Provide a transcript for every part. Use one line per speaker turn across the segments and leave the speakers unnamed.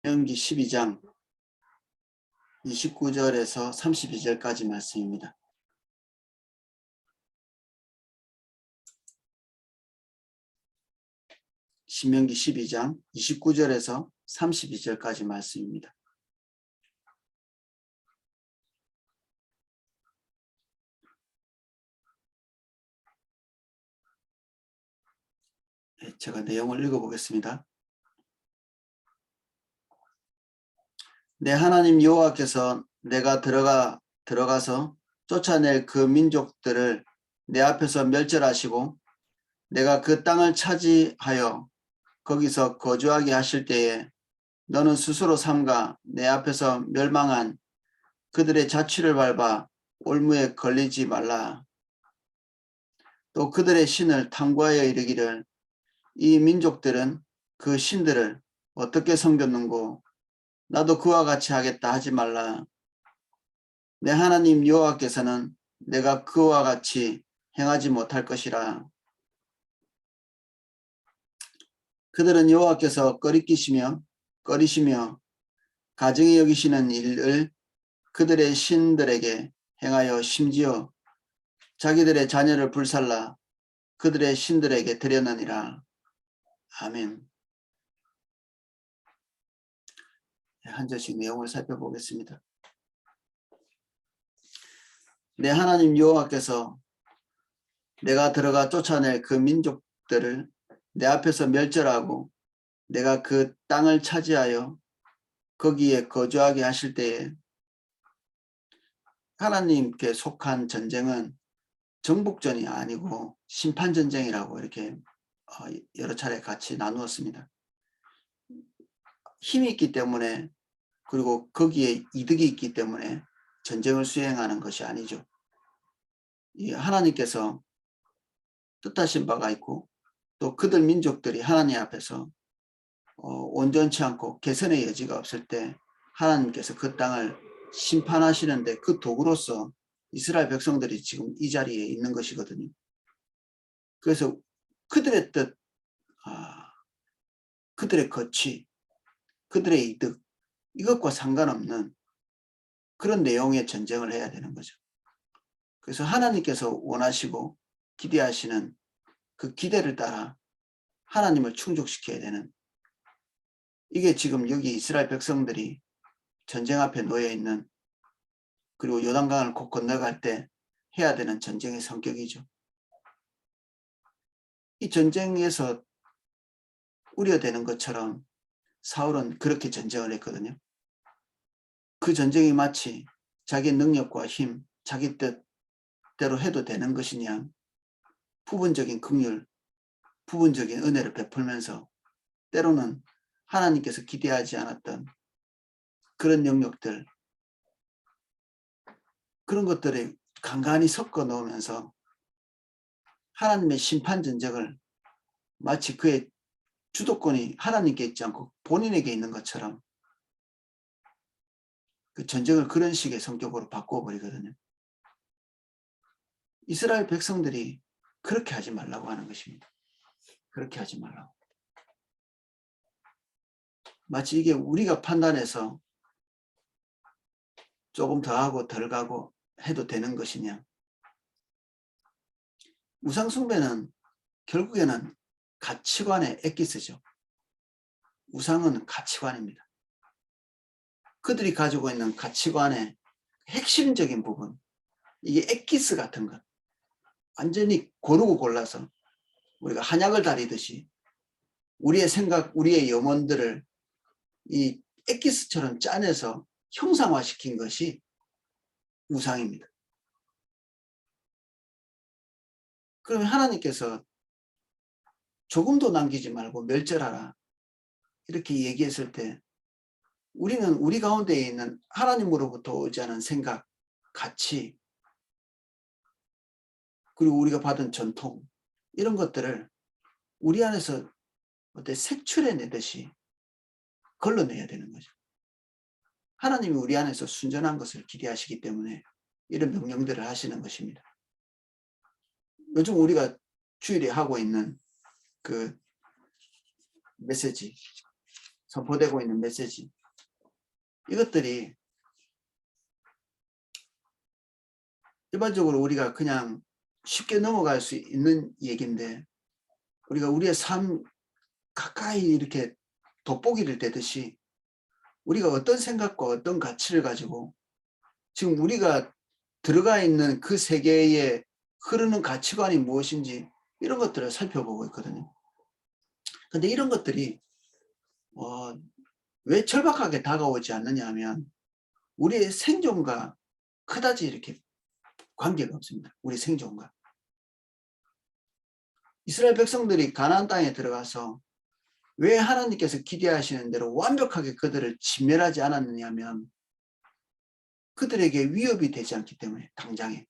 신명기 12장 29절에서 32절까지 말씀입니다. 신명기 12장 29절에서 32절까지 말씀입니다. 제가 내용을 읽어보겠습니다. 내 하나님 여호와께서 내가 들어가서 쫓아낼 그 민족들을 내 앞에서 멸절하시고 내가 그 땅을 차지하여 거기서 거주하게 하실 때에 너는 스스로 삼가 내 앞에서 멸망한 그들의 자취를 밟아 올무에 걸리지 말라. 또 그들의 신을 탐구하여 이르기를 이 민족들은 그 신들을 어떻게 섬겼는고 나도 그와 같이 하겠다 하지 말라. 내 하나님 여호와께서는 내가 그와 같이 행하지 못할 것이라. 그들은 여호와께서 꺼리시며 가증히 여기시는 일을 그들의 신들에게 행하여 심지어 자기들의 자녀를 불살라 그들의 신들에게 드렸느니라. 아멘. 한 절씩 내용을 살펴보겠습니다. 내 하나님 여호와께서 내가 들어가 쫓아낼 그 민족들을 내 앞에서 멸절하고 내가 그 땅을 차지하여 거기에 거주하게 하실 때에 하나님께 속한 전쟁은 정복전이 아니고 심판전쟁이라고 이렇게 여러 차례 같이 나누었습니다. 힘이 있기 때문에 그리고 거기에 이득이 있기 때문에 전쟁을 수행하는 것이 아니죠. 하나님께서 뜻하신 바가 있고 또 그들 민족들이 하나님 앞에서 온전치 않고 개선의 여지가 없을 때 하나님께서 그 땅을 심판하시는데 그 도구로서 이스라엘 백성들이 지금 이 자리에 있는 것이거든요. 그래서 그들의 뜻, 그들의 거취, 그들의 이득 이것과 상관없는 그런 내용의 전쟁을 해야 되는 거죠. 그래서 하나님께서 원하시고 기대하시는 그 기대를 따라 하나님을 충족시켜야 되는, 이게 지금 여기 이스라엘 백성들이 전쟁 앞에 놓여 있는, 그리고 요단강을 곧 건너갈 때 해야 되는 전쟁의 성격이죠. 이 전쟁에서 우려되는 것처럼 사울은 그렇게 전쟁을 했거든요. 그 전쟁이 마치 자기 능력과 힘, 자기 뜻대로 해도 되는 것이냐, 부분적인 긍휼, 부분적인 은혜를 베풀면서 때로는 하나님께서 기대하지 않았던 그런 영역들, 그런 것들을 간간히 섞어 넣으면서 하나님의 심판 전쟁을 마치 그의 주도권이 하나님께 있지 않고 본인에게 있는 것처럼 그 전쟁을 그런 식의 성격으로 바꿔버리거든요. 이스라엘 백성들이 그렇게 하지 말라고 하는 것입니다. 그렇게 하지 말라고. 마치 이게 우리가 판단해서 조금 더 하고 덜 가고 해도 되는 것이냐. 우상숭배는 결국에는 가치관의 엑기스죠. 우상은 가치관입니다. 그들이 가지고 있는 가치관의 핵심적인 부분, 이게 엑기스 같은 것, 완전히 고르고 골라서 우리가 한약을 다리듯이 우리의 생각, 우리의 염원들을 이 엑기스처럼 짜내서 형상화시킨 것이 우상입니다. 그러면 하나님께서 조금도 남기지 말고 멸절하라 이렇게 얘기했을 때 우리는 우리 가운데 있는 하나님으로부터 오지 않은 생각, 가치, 그리고 우리가 받은 전통, 이런 것들을 우리 안에서 색출해내듯이 걸러내야 되는 거죠. 하나님이 우리 안에서 순전한 것을 기대하시기 때문에 이런 명령들을 하시는 것입니다. 요즘 우리가 주일에 하고 있는 그 메시지, 선포되고 있는 메시지, 이것들이 일반적으로 우리가 그냥 쉽게 넘어갈 수 있는 얘기인데, 우리가 우리의 삶 가까이 이렇게 돋보기를 대듯이 우리가 어떤 생각과 어떤 가치를 가지고 지금 우리가 들어가 있는 그 세계에 흐르는 가치관이 무엇인지 이런 것들을 살펴보고 있거든요. 근데 이런 것들이 왜 절박하게 다가오지 않느냐 하면 우리의 생존과 그다지 이렇게 관계가 없습니다. 우리 생존과. 이스라엘 백성들이 가나안 땅에 들어가서 왜 하나님께서 기대하시는 대로 완벽하게 그들을 진멸하지 않았느냐 하면 그들에게 위협이 되지 않기 때문에. 당장에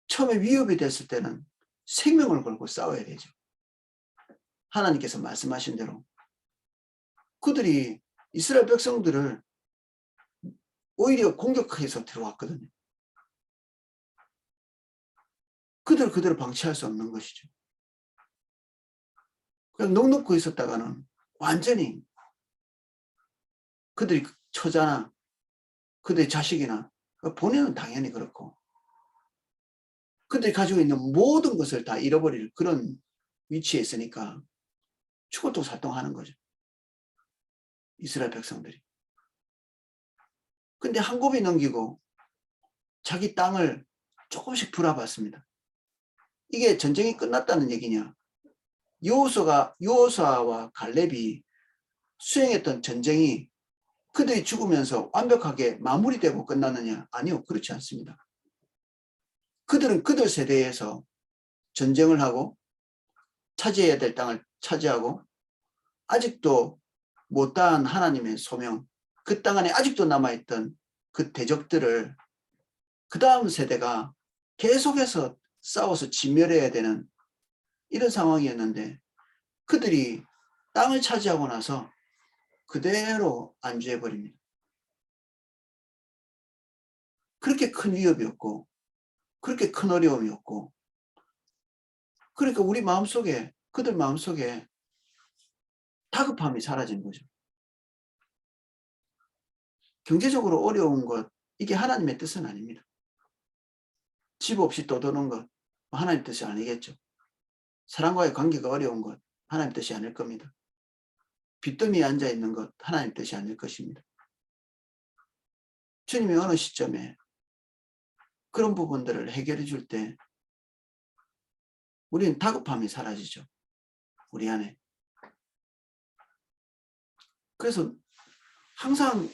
처음에 위협이 됐을 때는 생명을 걸고 싸워야 되죠. 하나님께서 말씀하신 대로 그들이 이스라엘 백성들을 오히려 공격해서 들어왔거든요. 그들을 방치할 수 없는 것이죠. 그냥 넋 놓고 있었다가는 완전히 그들이 처자나 그들의 자식이나 본인은 당연히 그렇고 그들이 가지고 있는 모든 것을 다 잃어버릴 그런 위치에 있으니까 죽어도 살동하는 거죠. 이스라엘 백성들이. 근데 한 곱이 넘기고 자기 땅을 조금씩 불어봤습니다. 이게 전쟁이 끝났다는 얘기냐? 여호수아와 갈렙이 수행했던 전쟁이 그들이 죽으면서 완벽하게 마무리되고 끝났느냐? 아니요, 그렇지 않습니다. 그들은 그들 세대에서 전쟁을 하고 차지해야 될 땅을 차지하고 아직도 못다한 하나님의 소명, 그 땅 안에 아직도 남아있던 그 대적들을 그 다음 세대가 계속해서 싸워서 진멸해야 되는 이런 상황이었는데 그들이 땅을 차지하고 나서 그대로 안주해버립니다. 그렇게 큰 위협이었고 그렇게 큰 어려움이었고 그러니까 우리 마음속에 그들 마음속에 다급함이 사라진 거죠. 경제적으로 어려운 것 이게 하나님의 뜻은 아닙니다. 집 없이 떠도는 것 하나님 뜻이 아니겠죠. 사람과의 관계가 어려운 것 하나님 뜻이 아닐 겁니다. 빚더미에 앉아있는 것 하나님 뜻이 아닐 것입니다. 주님이 어느 시점에 그런 부분들을 해결해 줄 때 우리는 다급함이 사라지죠. 우리 안에. 그래서 항상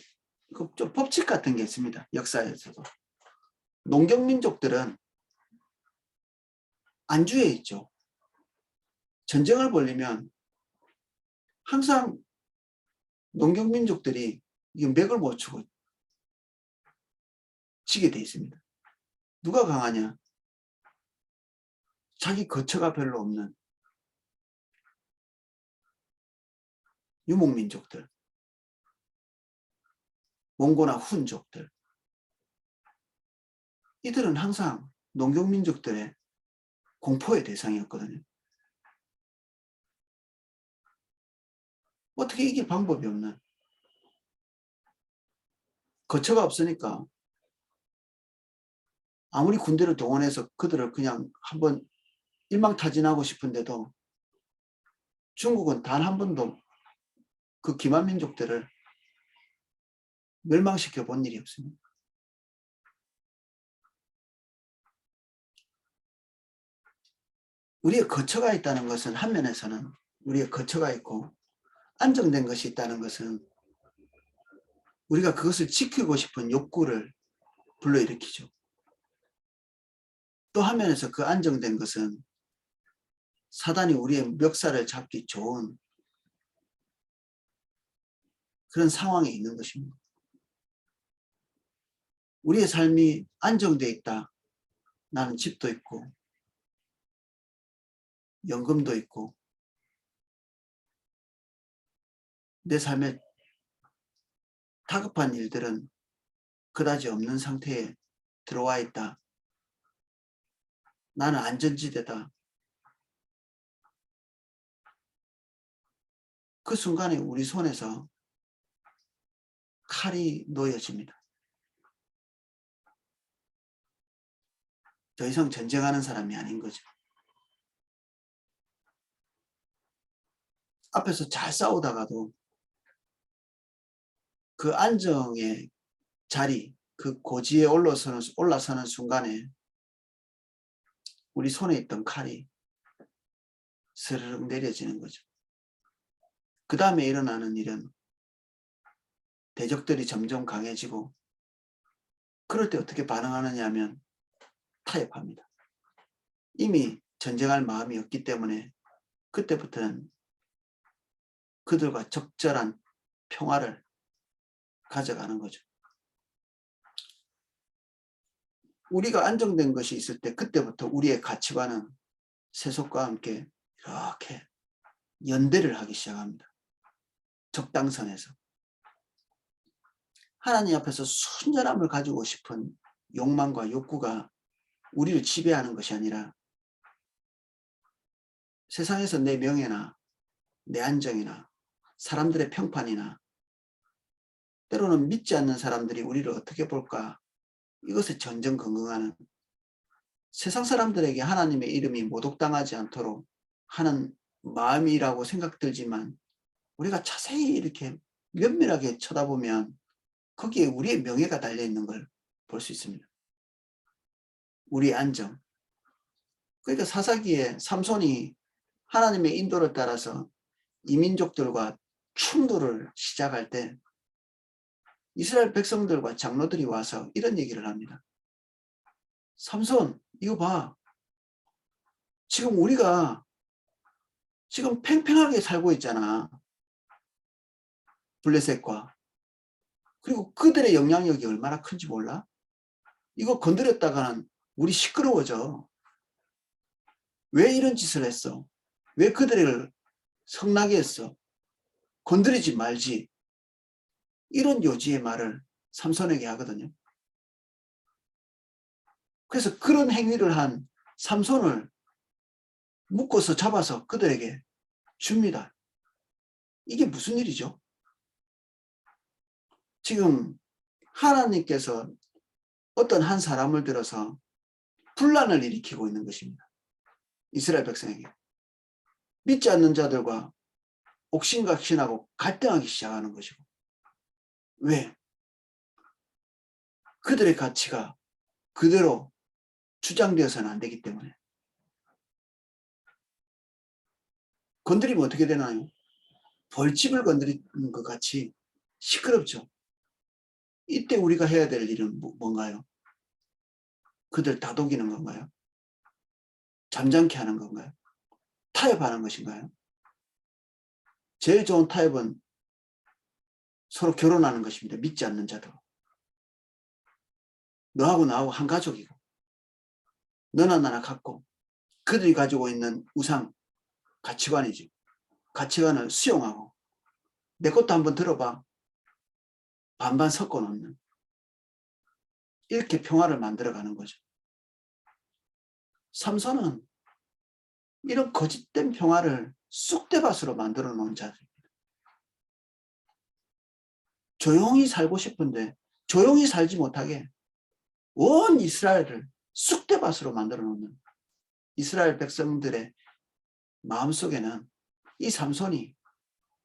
좀 법칙 같은 게 있습니다. 역사에서도. 농경민족들은 안주해 있죠. 전쟁을 벌리면 항상 농경민족들이 맥을 못 추고 지게 돼 있습니다. 누가 강하냐? 자기 거처가 별로 없는 유목민족들, 몽고나 훈족들. 이들은 항상 농경민족들의 공포의 대상이었거든요. 어떻게 이길 방법이 없는 거처가 없으니까 아무리 군대를 동원해서 그들을 그냥 한번 일망타진하고 싶은데도 중국은 단 한 번도 그 기만민족들을 멸망시켜 본 일이 없습니다. 우리의 거처가 있다는 것은 한 면에서는 우리의 거처가 있고 안정된 것이 있다는 것은 우리가 그것을 지키고 싶은 욕구를 불러일으키죠. 또 한 면에서 그 안정된 것은 사단이 우리의 멱살을 잡기 좋은 그런 상황에 있는 것입니다. 우리의 삶이 안정되어 있다. 나는 집도 있고 연금도 있고 내 삶에 다급한 일들은 그다지 없는 상태에 들어와 있다. 나는 안전지대다. 그 순간에 우리 손에서 칼이 놓여집니다. 더 이상 전쟁하는 사람이 아닌 거죠. 앞에서 잘 싸우다가도 그 안정의 자리, 그 고지에 올라서는 순간에 우리 손에 있던 칼이 스르륵 내려지는 거죠. 그 다음에 일어나는 일은 대적들이 점점 강해지고, 그럴 때 어떻게 반응하느냐 하면 타협합니다. 이미 전쟁할 마음이 없기 때문에 그때부터는 그들과 적절한 평화를 가져가는 거죠. 우리가 안정된 것이 있을 때 그때부터 우리의 가치관은 세속과 함께 이렇게 연대를 하기 시작합니다. 적당선에서. 하나님 앞에서 순전함을 가지고 싶은 욕망과 욕구가 우리를 지배하는 것이 아니라 세상에서 내 명예나 내 안정이나 사람들의 평판이나 때로는 믿지 않는 사람들이 우리를 어떻게 볼까, 이것에 전전긍긍하는, 세상 사람들에게 하나님의 이름이 모독당하지 않도록 하는 마음이라고 생각들지만, 우리가 자세히 이렇게 면밀하게 쳐다보면 거기에 우리의 명예가 달려있는 걸 볼 수 있습니다. 우리의 안정. 그러니까 사사기에 삼손이 하나님의 인도를 따라서 이민족들과 충돌을 시작할 때 이스라엘 백성들과 장로들이 와서 이런 얘기를 합니다. 삼손, 이거 봐. 지금 우리가 지금 팽팽하게 살고 있잖아. 블레셋과. 그리고 그들의 영향력이 얼마나 큰지 몰라? 이거 건드렸다가는 우리 시끄러워져. 왜 이런 짓을 했어? 왜 그들을 성나게 했어? 건드리지 말지. 이런 요지의 말을 삼손에게 하거든요. 그래서 그런 행위를 한 삼손을 묶어서 잡아서 그들에게 줍니다. 이게 무슨 일이죠? 지금 하나님께서 어떤 한 사람을 들어서 분란을 일으키고 있는 것입니다. 이스라엘 백성에게. 믿지 않는 자들과 옥신각신하고 갈등하기 시작하는 것이고. 왜? 그들의 가치가 그대로 주장되어서는 안 되기 때문에. 건드리면 어떻게 되나요? 벌집을 건드리는 것 같이 시끄럽죠. 이때 우리가 해야 될 일은 뭔가요? 그들 다독이는 건가요? 잠잠케 하는 건가요? 타협하는 것인가요? 제일 좋은 타협은 서로 결혼하는 것입니다. 믿지 않는 자들. 너하고 나하고 한 가족이고, 너나 나나 갖고, 그들이 가지고 있는 우상, 가치관이지. 가치관을 수용하고, 내 것도 한번 들어봐. 반반 섞어 놓는. 이렇게 평화를 만들어가는 거죠. 삼손은 이런 거짓된 평화를 쑥대밭으로 만들어 놓은 자들입니다. 조용히 살고 싶은데 조용히 살지 못하게 온 이스라엘을 쑥대밭으로 만들어 놓는 이스라엘 백성들의 마음속에는 이 삼손이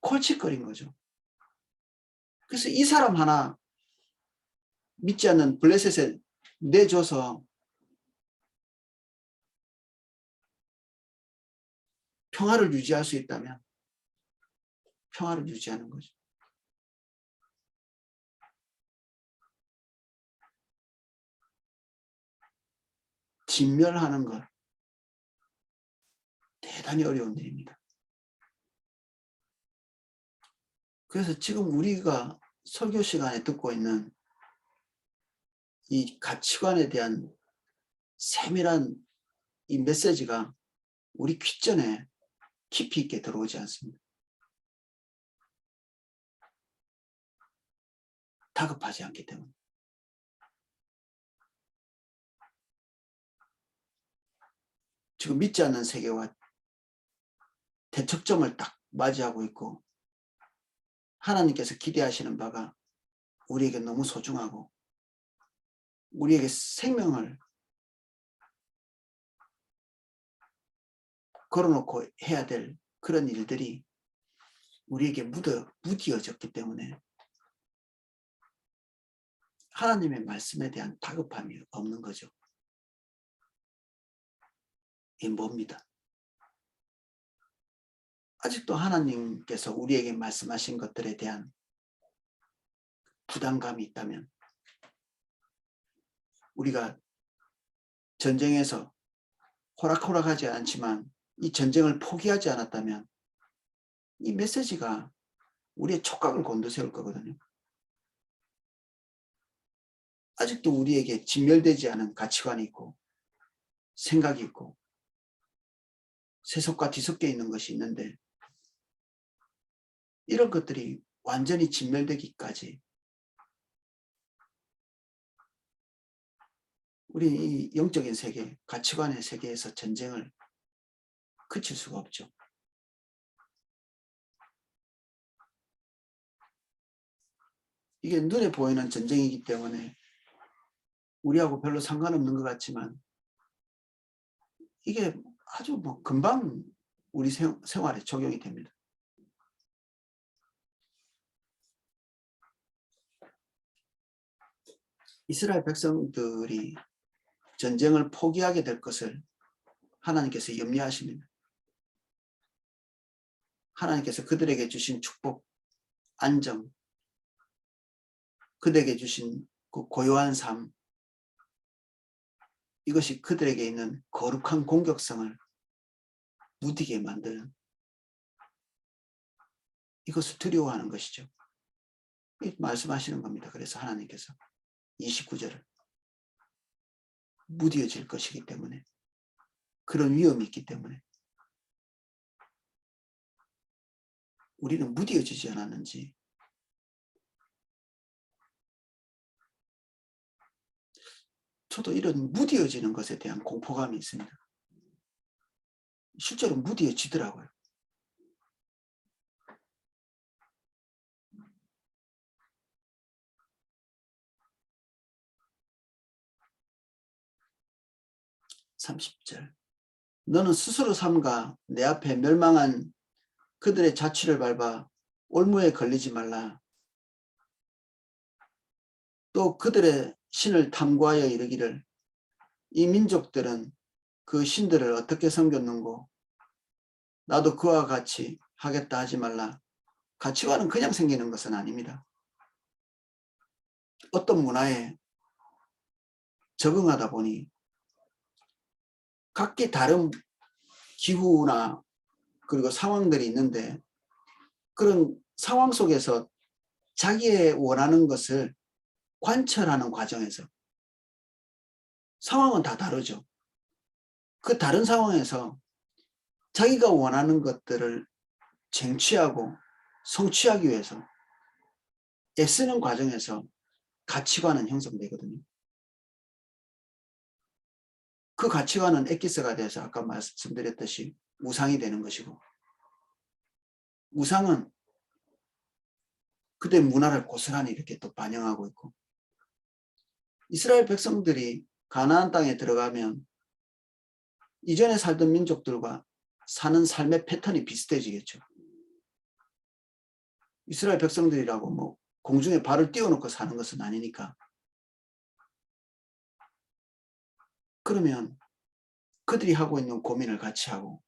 콜칫거린 거죠. 그래서 이 사람 하나 믿지 않는 블레셋에 내줘서 평화를 유지할 수 있다면 평화를 유지하는 거죠. 진멸하는 것 대단히 어려운 일입니다. 그래서 지금 우리가 설교 시간에 듣고 있는 이 가치관에 대한 세밀한 이 메시지가 우리 귓전에 깊이 있게 들어오지 않습니다. 다급하지 않기 때문에. 지금 믿지 않는 세계와 대척점을 딱 맞이하고 있고 하나님께서 기대하시는 바가 우리에게 너무 소중하고 우리에게 생명을 걸어놓고 해야 될 그런 일들이 우리에게 무디어졌기 때문에 하나님의 말씀에 대한 다급함이 없는 거죠. 이게 뭡니다. 아직도 하나님께서 우리에게 말씀하신 것들에 대한 부담감이 있다면 우리가 전쟁에서 호락호락하지 않지만 이 전쟁을 포기하지 않았다면 이 메시지가 우리의 촉각을 곤두세울 거거든요. 아직도 우리에게 진멸되지 않은 가치관이 있고 생각이 있고 세속과 뒤섞여 있는 것이 있는데 이런 것들이 완전히 진멸되기까지 우리는 이 영적인 세계, 가치관의 세계에서 전쟁을 그칠 수가 없죠. 이게 눈에 보이는 전쟁이기 때문에 우리하고 별로 상관없는 것 같지만 이게 아주 금방 우리 생활에 적용이 됩니다. 이스라엘 백성들이 전쟁을 포기하게 될 것을 하나님께서 염려하십니다. 하나님께서 그들에게 주신 축복, 안정, 그들에게 주신 그 고요한 삶, 이것이 그들에게 있는 거룩한 공격성을 무디게 만드는 이것을 두려워하는 것이죠. 말씀하시는 겁니다. 그래서 하나님께서 29절을 무디어질 것이기 때문에 그런 위험이 있기 때문에 우리는 무디어지지 않았는지 저도 이런 무디어지는 것에 대한 공포감이 있습니다. 실제로 무디어지더라고요. (30절) 너는 스스로 삼가 내 앞에 멸망한 그들의 자취를 밟아 올무에 걸리지 말라. 또 그들의 신을 탐구하여 이르기를 이 민족들은 그 신들을 어떻게 섬겼는고 나도 그와 같이 하겠다 하지 말라. 가치관은 그냥 생기는 것은 아닙니다. 어떤 문화에 적응하다 보니 각기 다른 기후나 그리고 상황들이 있는데 그런 상황 속에서 자기의 원하는 것을 관철하는 과정에서 상황은 다 다르죠. 그 다른 상황에서 자기가 원하는 것들을 쟁취하고 성취하기 위해서 애쓰는 과정에서 가치관은 형성되거든요. 그 가치관은 엑기스가 돼서 아까 말씀드렸듯이 우상이 되는 것이고 우상은 그들의 문화를 고스란히 이렇게 또 반영하고 있고 이스라엘 백성들이 가나안 땅에 들어가면 이전에 살던 민족들과 사는 삶의 패턴이 비슷해지겠죠. 이스라엘 백성들이라고 공중에 발을 띄워놓고 사는 것은 아니니까. 그러면 그들이 하고 있는 고민을 같이 하고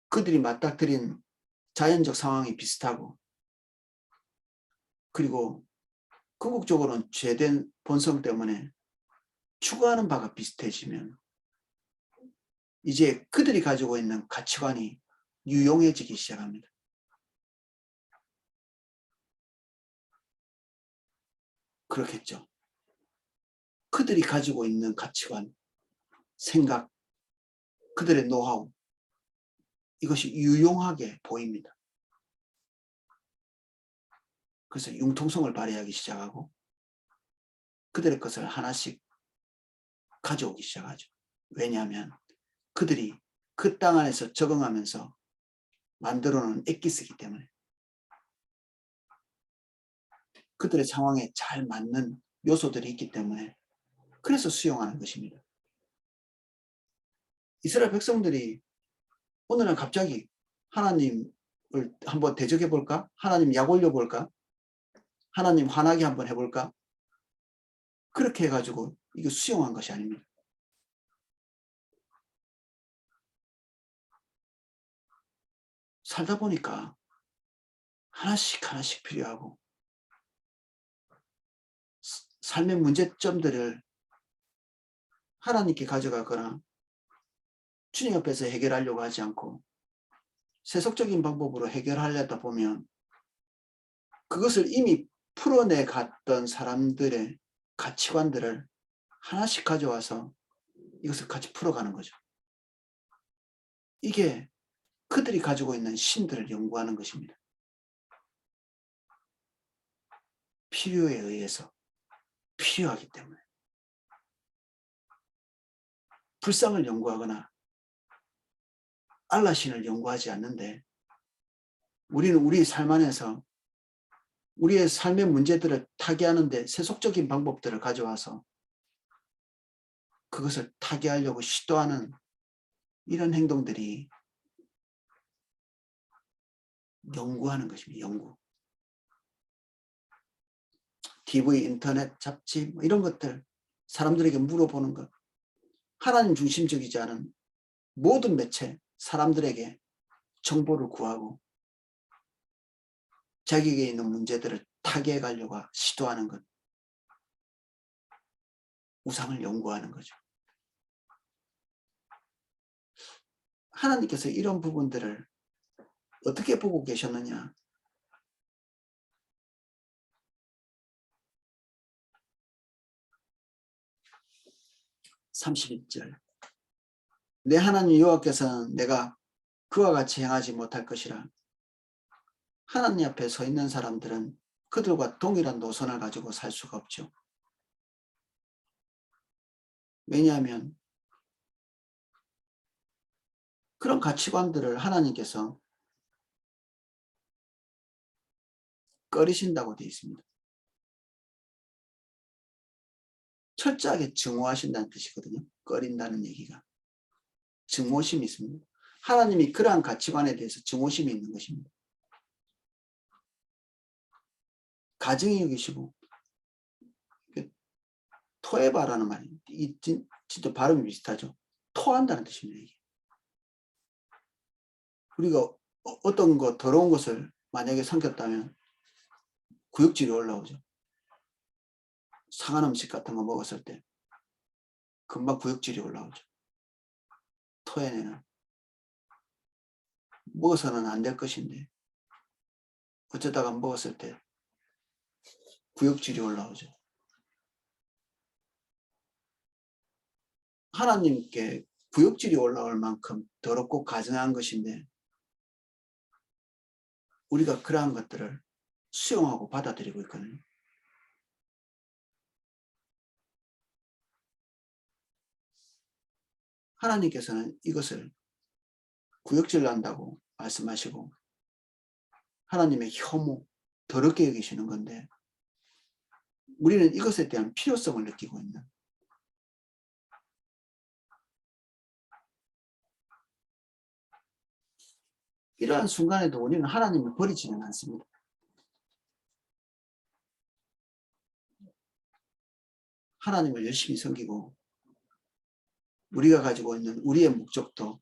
그들이 맞닥뜨린 자연적 상황이 비슷하고 그리고 궁극적으로는 죄된 본성 때문에 추구하는 바가 비슷해지면 이제 그들이 가지고 있는 가치관이 유용해지기 시작합니다. 그렇겠죠. 그들이 가지고 있는 가치관, 생각, 그들의 노하우 이것이 유용하게 보입니다. 그래서 융통성을 발휘하기 시작하고 그들의 것을 하나씩 가져오기 시작하죠. 왜냐하면 그들이 그 땅 안에서 적응하면서 만들어놓은 엑기스이기 때문에 그들의 상황에 잘 맞는 요소들이 있기 때문에 그래서 수용하는 것입니다. 이스라엘 백성들이 어느 날 갑자기 하나님을 한번 대적해 볼까? 하나님 약 올려 볼까? 하나님 화나게 한번 해볼까? 그렇게 해가지고 이거 수용한 것이 아닙니다. 살다 보니까 하나씩 하나씩 필요하고 삶의 문제점들을 하나님께 가져가거나 주님 앞에서 해결하려고 하지 않고 세속적인 방법으로 해결하려다 보면 그것을 이미 풀어내 갔던 사람들의 가치관들을 하나씩 가져와서 이것을 같이 풀어가는 거죠. 이게 그들이 가지고 있는 신들을 연구하는 것입니다. 필요에 의해서 필요하기 때문에 불상을 연구하거나 알라신을 연구하지 않는데 우리는 우리 삶 안에서 우리의 삶의 문제들을 타개하는데 세속적인 방법들을 가져와서 그것을 타개하려고 시도하는 이런 행동들이 연구하는 것입니다. 연구. TV, 인터넷, 잡지 이런 것들 사람들에게 물어보는 것. 하나님 중심적이지 않은 모든 매체 사람들에게 정보를 구하고 자기에게 있는 문제들을 타개해 가려고 시도하는 것. 우상을 연구하는 거죠. 하나님께서 이런 부분들을 어떻게 보고 계셨느냐. 31절. 내 하나님 여호와께서는 내가 그와 같이 행하지 못할 것이라. 하나님 앞에 서 있는 사람들은 그들과 동일한 노선을 가지고 살 수가 없죠. 왜냐하면 그런 가치관들을 하나님께서 꺼리신다고 되어 있습니다. 철저하게 증오하신다는 뜻이거든요. 꺼린다는 얘기가. 증오심이 있습니다. 하나님이 그러한 가치관에 대해서 증오심이 있는 것입니다. 가증히 여기시고 토해바라는 말이 진짜 발음이 비슷하죠. 토한다는 뜻입니다. 이게. 우리가 어떤 거 더러운 것을 만약에 삼켰다면 구역질이 올라오죠. 상한 음식 같은 거 먹었을 때 금방 구역질이 올라오죠. 토해내는. 먹어서는 안 될 것인데 어쩌다가 먹었을 때 구역질이 올라오죠. 하나님께 구역질이 올라올 만큼 더럽고 가증한 것인데 우리가 그러한 것들을 수용하고 받아들이고 있거든요. 하나님께서는 이것을 구역질 난다고 말씀하시고 하나님의 혐오, 더럽게 여기시는 건데 우리는 이것에 대한 필요성을 느끼고 있는 이러한 순간에도 우리는 하나님을 버리지는 않습니다. 하나님을 열심히 섬기고 우리가 가지고 있는 우리의 목적도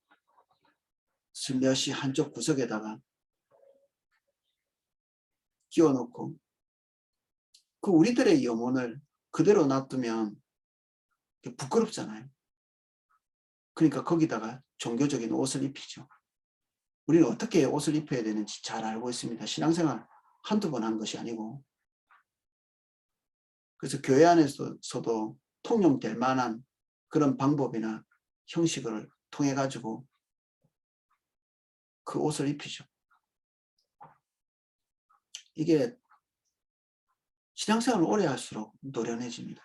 슬며시 한쪽 구석에다가 끼워놓고 그 우리들의 염원을 그대로 놔두면 부끄럽잖아요. 그러니까 거기다가 종교적인 옷을 입히죠. 우리는 어떻게 옷을 입혀야 되는지 잘 알고 있습니다. 신앙생활 한두 번 한 것이 아니고. 그래서 교회 안에서도 통용될 만한 그런 방법이나 형식을 통해 가지고 그 옷을 입히죠. 이게 신앙생활을 오래 할수록 노련해집니다.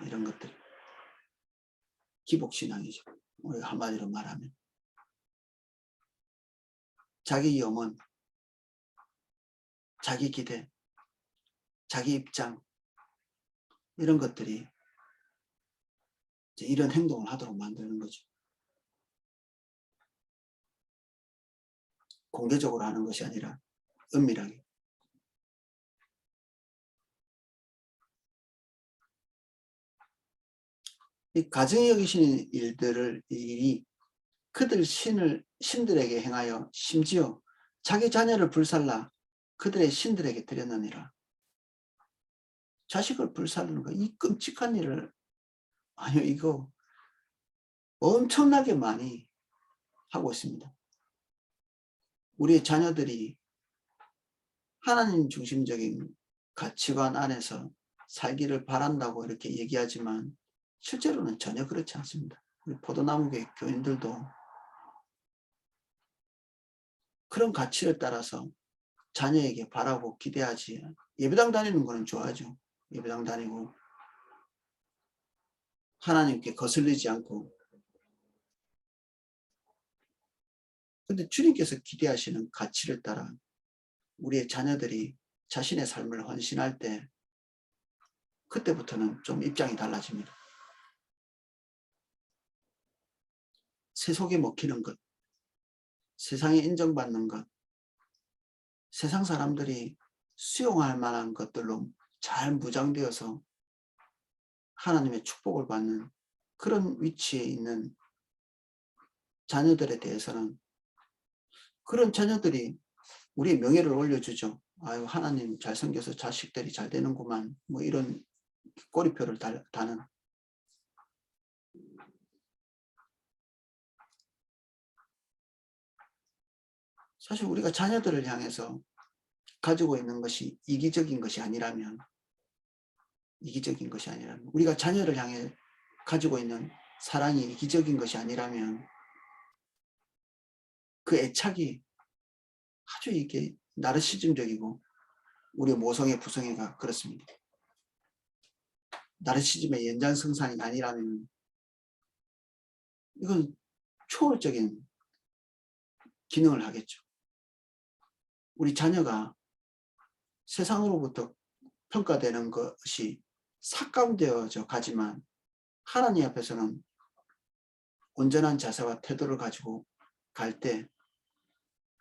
이런 것들이. 기복신앙이죠. 우리가 한마디로 말하면. 자기 염원, 자기 기대, 자기 입장, 이런 것들이 이제 이런 행동을 하도록 만드는 거죠. 공개적으로 하는 것이 아니라 은밀하게. 이 가증히 여기시는 일이 그들 신들에게 행하여 심지어 자기 자녀를 불살라 그들의 신들에게 드렸느니라. 자식을 불살르는 거, 이 끔찍한 일을, 아니요, 이거 엄청나게 많이 하고 있습니다. 우리의 자녀들이 하나님 중심적인 가치관 안에서 살기를 바란다고 이렇게 얘기하지만 실제로는 전혀 그렇지 않습니다. 우리 포도나무교회 교인들도 그런 가치를 따라서 자녀에게 바라고 기대하지. 예배당 다니는 거는 좋아하죠. 예배당 다니고 하나님께 거슬리지 않고. 근데 주님께서 기대하시는 가치를 따라 우리의 자녀들이 자신의 삶을 헌신할 때 그때부터는 좀 입장이 달라집니다. 세속에 먹히는 것, 세상에 인정받는 것, 세상 사람들이 수용할 만한 것들로 잘 무장되어서 하나님의 축복을 받는 그런 위치에 있는 자녀들에 대해서는 그런 자녀들이 우리의 명예를 올려주죠. 아유, 하나님 잘 섬겨서 자식들이 잘 되는구만. 뭐 이런 꼬리표를 다는. 사실 우리가 자녀들을 향해서 가지고 있는 것이 이기적인 것이 아니라면 우리가 자녀를 향해 가지고 있는 사랑이 이기적인 것이 아니라면 그 애착이 아주 이게 나르시즘적이고 우리의 모성애 부성애가 그렇습니다. 나르시즘의 연장성산이 아니라면 이건 초월적인 기능을 하겠죠. 우리 자녀가 세상으로부터 평가되는 것이 삭감되어져 가지만 하나님 앞에서는 온전한 자세와 태도를 가지고 갈 때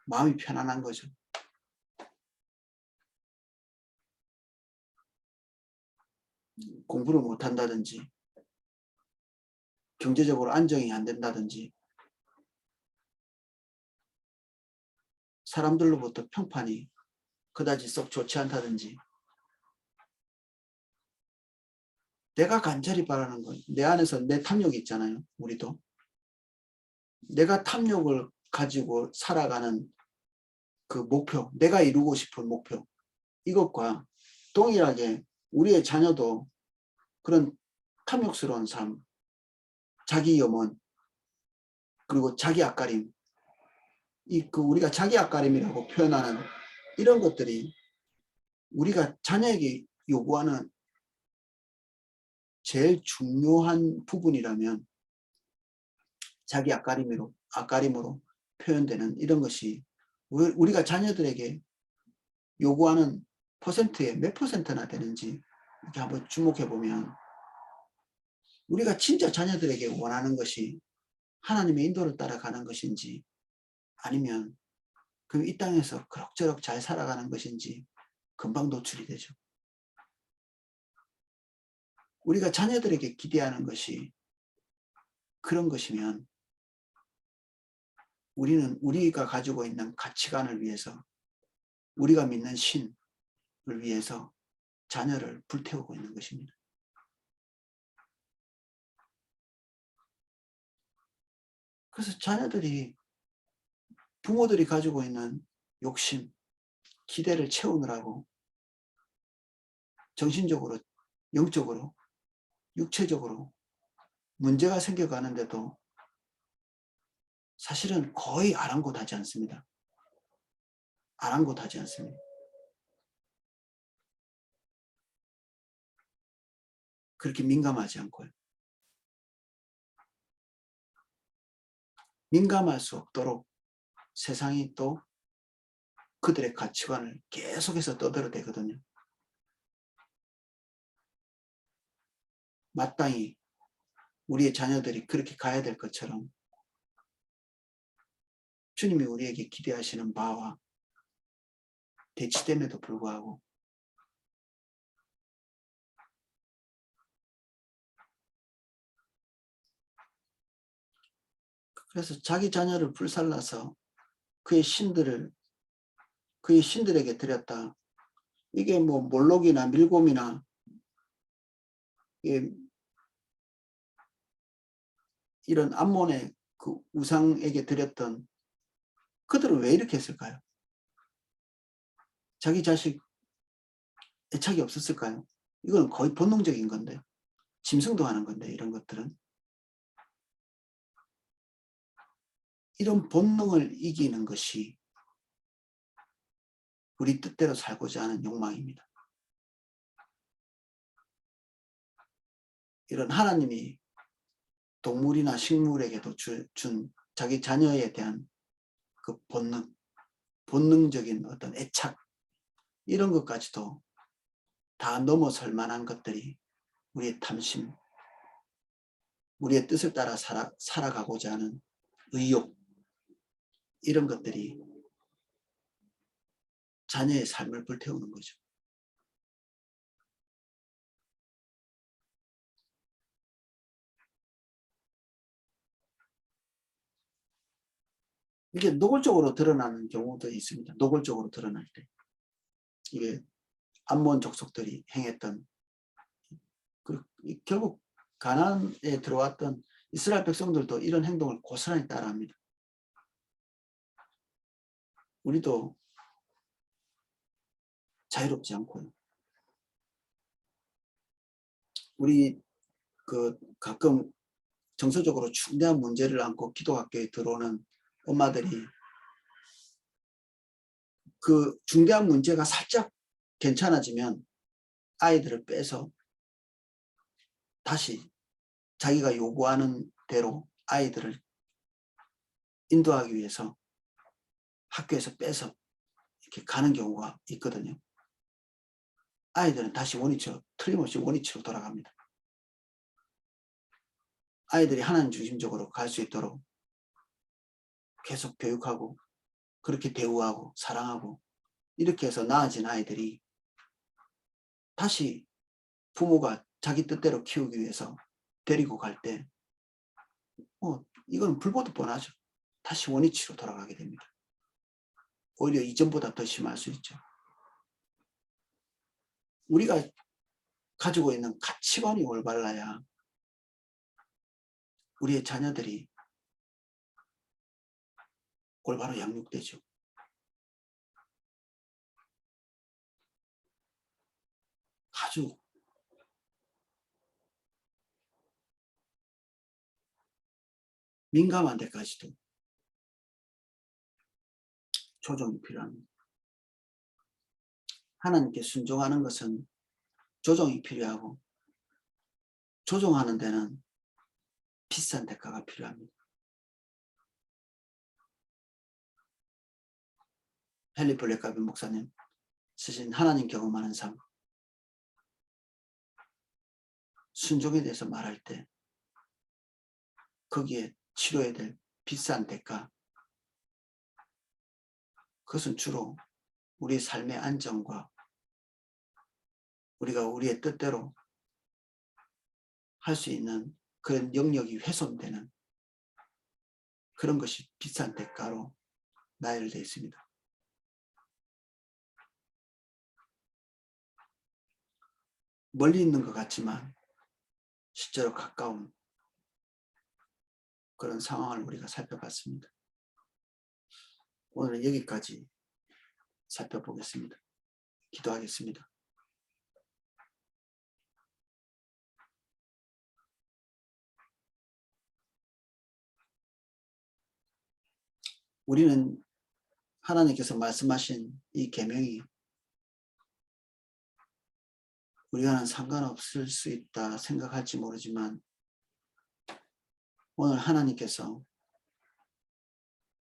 마음이 편안한 거죠. 공부를 못한다든지 경제적으로 안정이 안 된다든지 사람들로부터 평판이 그다지 썩 좋지 않다든지 내가 간절히 바라는 것, 내 안에서 내 탐욕이 있잖아요. 우리도. 내가 탐욕을 가지고 살아가는 그 목표, 내가 이루고 싶은 목표, 이것과 동일하게 우리의 자녀도 그런 탐욕스러운 삶, 자기 염원, 그리고 자기 앞가림, 우리가 자기 앞가림이라고 표현하는 이런 것들이 우리가 자녀에게 요구하는 제일 중요한 부분이라면 자기 앞가림으로 표현되는 이런 것이 우리가 자녀들에게 요구하는 퍼센트의 몇 퍼센트나 되는지 이렇게 한번 주목해 보면 우리가 진짜 자녀들에게 원하는 것이 하나님의 인도를 따라가는 것인지 아니면 그럼 이 땅에서 그럭저럭 잘 살아가는 것인지 금방 노출이 되죠. 우리가 자녀들에게 기대하는 것이 그런 것이면 우리는 우리가 가지고 있는 가치관을 위해서 우리가 믿는 신을 위해서 자녀를 불태우고 있는 것입니다. 그래서 자녀들이 부모들이 가지고 있는 욕심, 기대를 채우느라고 정신적으로, 영적으로, 육체적으로 문제가 생겨가는데도 사실은 거의 아랑곳하지 않습니다. 아랑곳하지 않습니다. 그렇게 민감하지 않고요. 민감할 수 없도록 세상이 또 그들의 가치관을 계속해서 떠들어대거든요. 마땅히 우리의 자녀들이 그렇게 가야 될 것처럼 주님이 우리에게 기대하시는 바와 대치됨에도 불구하고 그래서 자기 자녀를 불살라서 그의 신들에게 드렸다. 이게 뭐 몰록이나 밀곰이나 이런 암몬의 그 우상에게 드렸던 그들은 왜 이렇게 했을까요? 자기 자식 애착이 없었을까요? 이건 거의 본능적인 건데, 짐승도 하는 건데, 이런 것들은. 이런 본능을 이기는 것이 우리 뜻대로 살고자 하는 욕망입니다. 이런 하나님이 동물이나 식물에게도 준 자기 자녀에 대한 그 본능적인 어떤 애착, 이런 것까지도 다 넘어설 만한 것들이 우리의 탐심, 우리의 뜻을 따라 살아가고자 하는 의욕, 이런 것들이 자녀의 삶을 불태우는 거죠. 이게 노골적으로 드러나는 경우도 있습니다. 노골적으로 드러날 때. 이게 암몬 족속들이 행했던 결국 가나안에 들어왔던 이스라엘 백성들도 이런 행동을 고스란히 따라합니다. 우리도 자유롭지 않고요. 우리 가끔 정서적으로 중대한 문제를 안고 기도학교에 들어오는 엄마들이 그 중대한 문제가 살짝 괜찮아지면 아이들을 빼서 다시 자기가 요구하는 대로 아이들을 인도하기 위해서 학교에서 빼서 이렇게 가는 경우가 있거든요. 아이들은 다시 틀림없이 원위치로 돌아갑니다. 아이들이 하나님 중심적으로 갈 수 있도록 계속 교육하고 그렇게 대우하고 사랑하고 이렇게 해서 나아진 아이들이 다시 부모가 자기 뜻대로 키우기 위해서 데리고 갈 때 이건 불보듯 뻔하죠. 다시 원위치로 돌아가게 됩니다. 오히려 이전보다 더 심할 수 있죠. 우리가 가지고 있는 가치관이 올바라야 우리의 자녀들이 올바로 양육되죠. 아주 민감한 데까지도 조정이 필요합니다. 하나님께 순종하는 것은 조정이 필요하고 조정하는 데는 비싼 대가가 필요합니다. 헨리 블랙가빈 목사님 쓰신 하나님 경험하는 삶, 순종에 대해서 말할 때 거기에 치러야 될 비싼 대가, 그것은 주로 우리 삶의 안정과 우리가 우리의 뜻대로 할 수 있는 그런 영역이 훼손되는 그런 것이 비싼 대가로 나열되어 있습니다. 멀리 있는 것 같지만 실제로 가까운 그런 상황을 우리가 살펴봤습니다. 오늘은 여기까지 살펴보겠습니다. 기도하겠습니다. 우리는 하나님께서 말씀하신 이 계명이 우리와는 상관없을 수 있다 생각할지 모르지만 오늘 하나님께서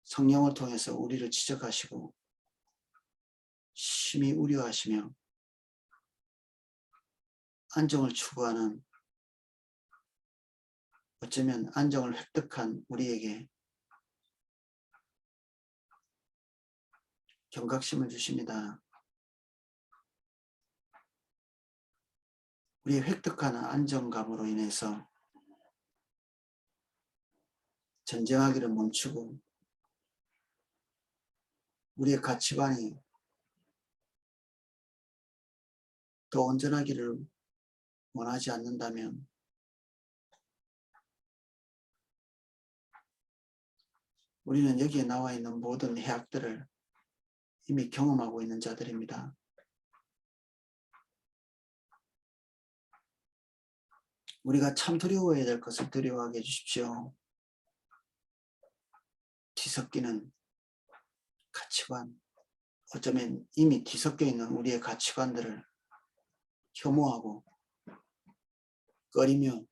성령을 통해서 우리를 지적하시고 심히 우려하시며 안정을 추구하는 어쩌면 안정을 획득한 우리에게 경각심을 주십니다. 우리의 획득한 안정감으로 인해서 전쟁하기를 멈추고 우리의 가치관이 더 온전하기를 원하지 않는다면 우리는 여기에 나와 있는 모든 해악들을 이미 경험하고 있는 자들입니다. 우리가 참 두려워해야 될 것을 두려워하게 해주십시오. 뒤섞이는 가치관, 어쩌면 이미 뒤섞여 있는 우리의 가치관들을 혐오하고 꺼리며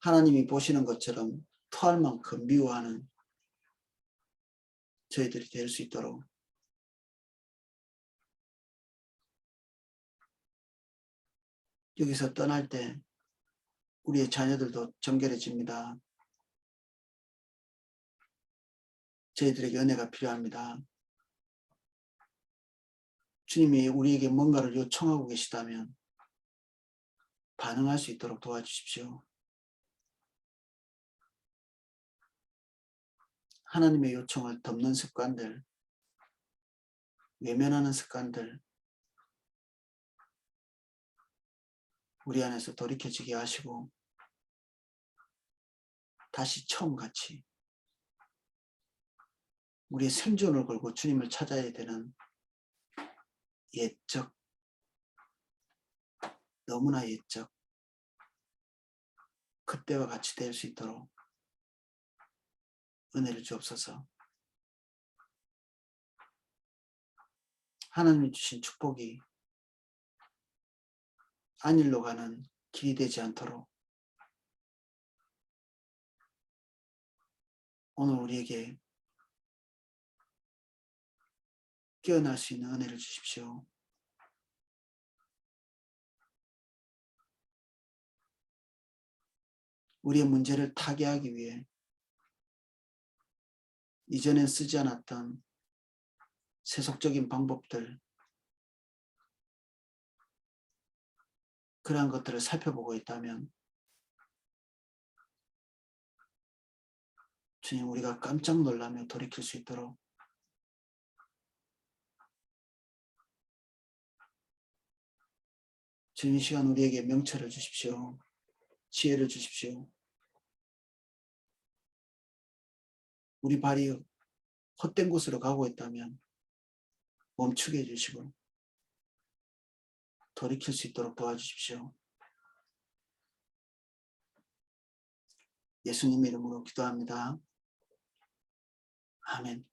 하나님이 보시는 것처럼 토할 만큼 미워하는 저희들이 될 수 있도록 여기서 떠날 때 우리의 자녀들도 정결해집니다. 저희들에게 은혜가 필요합니다. 주님이 우리에게 뭔가를 요청하고 계시다면 반응할 수 있도록 도와주십시오. 하나님의 요청을 덮는 습관들, 외면하는 습관들 우리 안에서 돌이켜지게 하시고 다시 처음같이 우리의 생존을 걸고 주님을 찾아야 되는 옛적, 너무나 옛적 그때와 같이 될 수 있도록 은혜를 주옵소서. 하나님이 주신 축복이 안일로 가는 길이 되지 않도록 오늘 우리에게 깨어날 수 있는 은혜를 주십시오. 우리의 문제를 타개하기 위해 이전엔 쓰지 않았던 세속적인 방법들, 그러한 것들을 살펴보고 있다면 주님, 우리가 깜짝 놀라며 돌이킬 수 있도록 주님, 이 시간 우리에게 명철을 주십시오. 지혜를 주십시오. 우리 발이 헛된 곳으로 가고 있다면 멈추게 해주시고 돌이킬 수 있도록 도와주십시오. 예수님 이름으로 기도합니다. 아멘.